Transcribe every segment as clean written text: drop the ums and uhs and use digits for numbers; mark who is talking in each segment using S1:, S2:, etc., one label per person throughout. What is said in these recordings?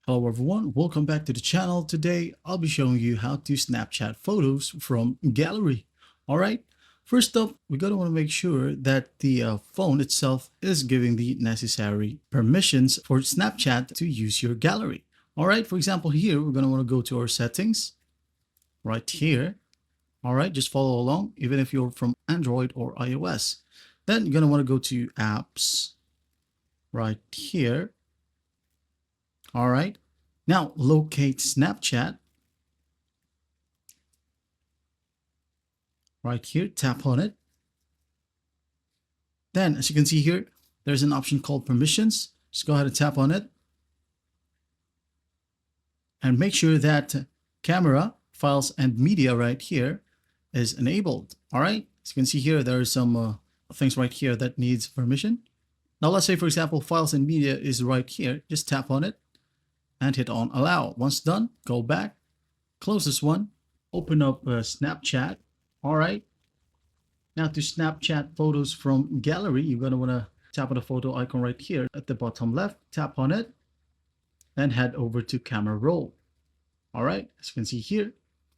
S1: Hello everyone, welcome back to the channel. Today I'll be showing you how to Snapchat photos from gallery. Alright, first up we're going to want to make sure that the phone itself is giving the necessary permissions for Snapchat to use your gallery. Alright, for example here we're going to want to go to our settings right here. Alright, just follow along even if you're from Android or iOS. Then you're going to want to go to apps right here. All right. Now locate Snapchat. Right here, tap on it. Then as you can see here, there's an option called permissions. Just go ahead and tap on it. And make sure that camera, files, and media right here is enabled. All right. As you can see here, there are some things right here that needs permission. Now let's say, for example, files and media is right here. Just tap on it and hit on allow. Once done, go back, close this one, open up Snapchat. All right. Now to Snapchat photos from gallery, you're going to want to tap on the photo icon right here at the bottom left, tap on it, then head over to camera roll. All right. As you can see here,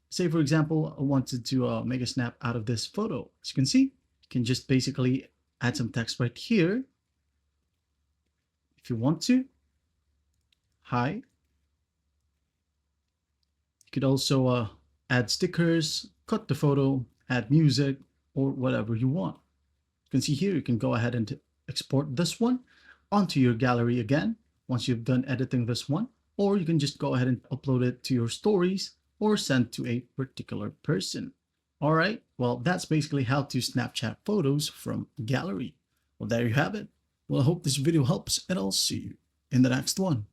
S1: say for example, I wanted to make a snap out of this photo. As you can see, you can just basically add some text right here. If you want to, hi. You could also add stickers, cut the photo, add music, or whatever you want. You can see here, you can go ahead and export this one onto your gallery again once you've done editing this one, or you can just go ahead and upload it to your stories or send to a particular person. All right, well, that's basically how to Snapchat photos from gallery. Well, there you have it. Well, I hope this video helps, and I'll see you in the next one.